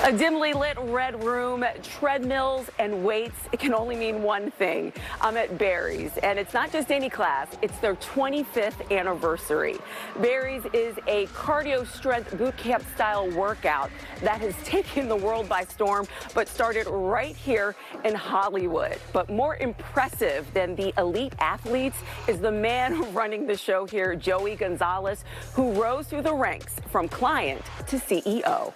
A dimly lit red room, treadmills, and weights. It can only mean one thing. I'm at Barry's, and it's not just any class. It's their 25th anniversary. Barry's is a cardio strength boot camp style workout that has taken the world by storm, but started right here in Hollywood. But more impressive than the elite athletes is the man running the show here, Joey Gonzalez, who rose through the ranks from client to CEO.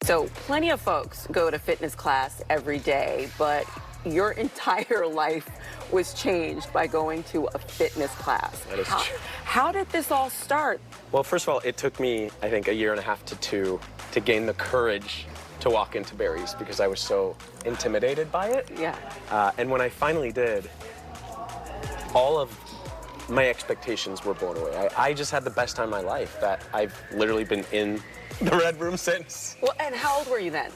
So plenty of folks go to fitness class every day, but your entire life was changed by going to a fitness class. That is true. How did this all start? Well, first of all, it took me, I think, 1.5 years to 2 to gain the courage to walk into Barry's because I was so intimidated by it. Yeah. And when I finally did, all of my expectations were blown away. I just had the best time of my life that I've literally been in the Red Room since. Well, and how old were you then?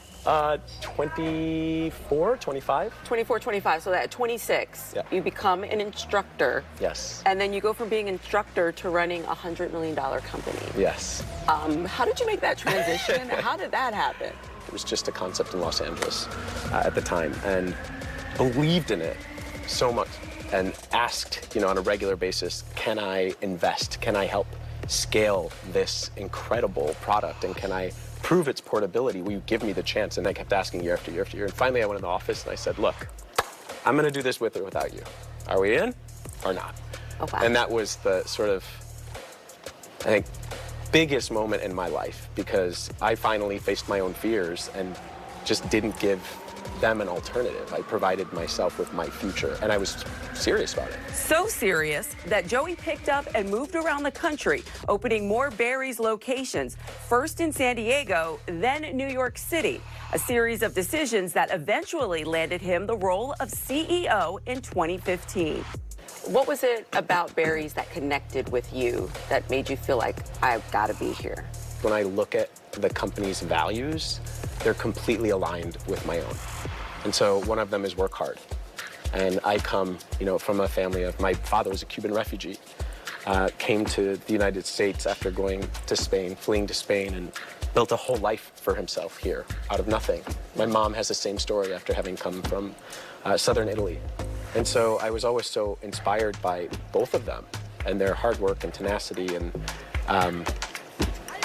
24, 25. 24, 25, so at 26, yeah. You become an instructor. Yes. And then you go from being an instructor to running a $100 million company. Yes. How did you make that transition? How did that happen? It was just a concept in Los Angeles at the time, and believed in it so much and asked, on a regular basis, can I invest? Can I help scale this incredible product? And can I prove its portability? Will you give me the chance? And I kept asking year after year after year. And finally I went in the office and I said, look, I'm gonna do this with or without you. Are we in or not? Oh, wow. And that was the sort of, I think, biggest moment in my life because I finally faced my own fears and just didn't give them an alternative. I provided myself with my future, and I was serious about it. So serious that Joey picked up and moved around the country, opening more Barry's locations, first in San Diego, then New York City, a series of decisions that eventually landed him the role of CEO in 2015. What was it about Barry's that connected with you that made you feel like, I've got to be here? When I look at the company's values, they're completely aligned with my own. And so one of them is work hard. And I come, from a family of, my father was a Cuban refugee, came to the United States after going to Spain, fleeing to Spain, and built a whole life for himself here out of nothing. My mom has the same story after having come from southern Italy. And so I was always so inspired by both of them and their hard work and tenacity, and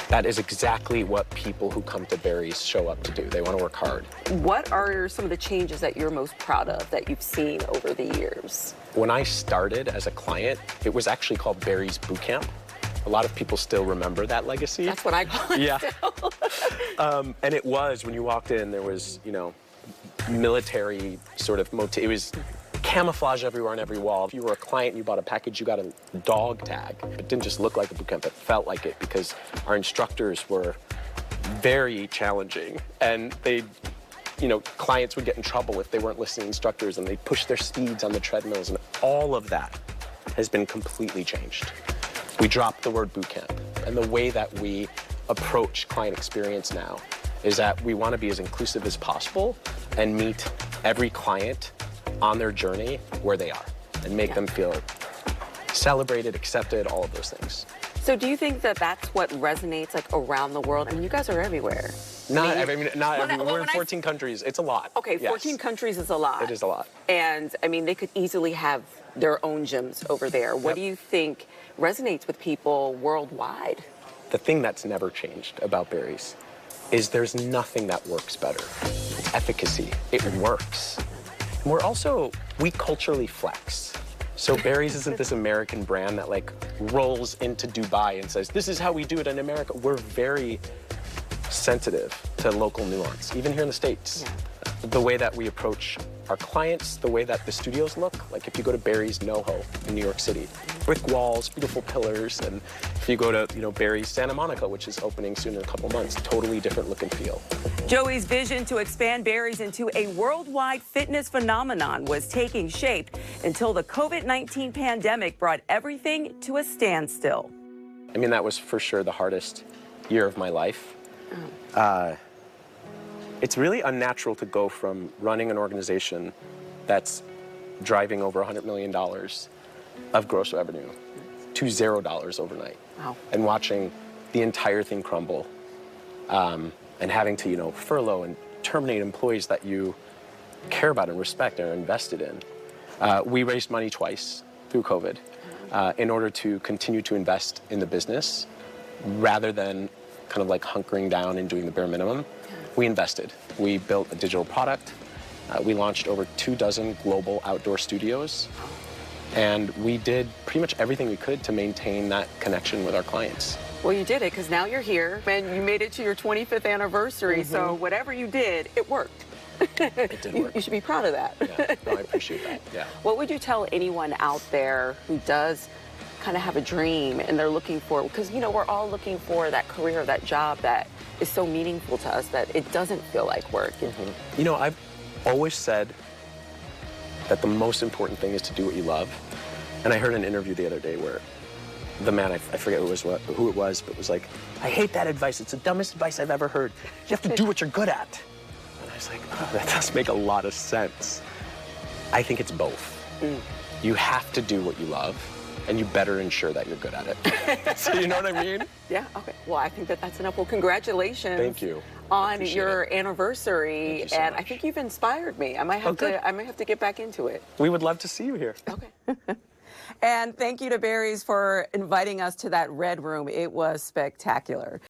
that is exactly what people who come to Barry's show up to do. They want to work hard. What are some of the changes that you're most proud of that you've seen over the years? When I started as a client, it was actually called Barry's Bootcamp. A lot of people still remember that legacy. That's what I call it. Yeah. Still. And it was, when you walked in, there was, military sort of motif. It was camouflage everywhere on every wall. If you were a client and you bought a package, you got a dog tag. It didn't just look like a boot camp, it felt like it because our instructors were very challenging, and clients would get in trouble if they weren't listening to instructors, and they'd push their steeds on the treadmills, and all of that has been completely changed. We dropped the word boot camp, and the way that we approach client experience now is that we want to be as inclusive as possible and meet every client on their journey where they are and make them feel celebrated, accepted, all of those things. So do you think that that's what resonates around the world? I mean, you guys are everywhere. Not everywhere. We're in 14 countries. It's a lot. Okay, 14 yes. countries is a lot. It is a lot. And I mean, they could easily have their own gyms over there. What do you think resonates with people worldwide? The thing that's never changed about Barry's is there's nothing that works better. It's efficacy. It works. We culturally flex. So Barry's isn't this American brand that rolls into Dubai and says, this is how we do it in America. We're very sensitive to local nuance, even here in the States. Yeah. The way that we approach our clients, the way that the studios look, if you go to Barry's NoHo in New York City, brick walls, beautiful pillars, and if you go to, Barry's Santa Monica, which is opening soon in a couple months, totally different look and feel. Joey's vision to expand Barry's into a worldwide fitness phenomenon was taking shape until the COVID-19 pandemic brought everything to a standstill. I mean, that was for sure the hardest year of my life. It's really unnatural to go from running an organization that's driving over $100 million of gross revenue to $0 overnight. Wow. And watching the entire thing crumble. and having to, furlough and terminate employees that you care about and respect and are invested in. We raised money twice through COVID in order to continue to invest in the business rather than kind of like hunkering down and doing the bare minimum. We invested. We built a digital product. We launched over 24 global outdoor studios. And we did pretty much everything we could to maintain that connection with our clients. Well, you did it because now you're here and you made it to your 25th anniversary. So whatever you did, it worked. It did work. You should be proud of that. Yeah, no, I appreciate that. Yeah. What would you tell anyone out there who does kind of have a dream and they're looking for, because, we're all looking for that career, that job that is so meaningful to us that it doesn't feel like work. I've always said that the most important thing is to do what you love. And I heard an interview the other day where the man, I forget who it was, but was like, I hate that advice. It's the dumbest advice I've ever heard. You have to do what you're good at. And I was like, oh, that does make a lot of sense. I think it's both. You have to do what you love, and you better ensure that you're good at it. So you know what I mean? Yeah, okay. Well, I think that's enough. Well, congratulations. Thank you. On your anniversary. Thank you so and much. I think you've inspired me. I might have to get back into it. We would love to see you here. Okay. And thank you to Barry's for inviting us to that Red Room. It was spectacular.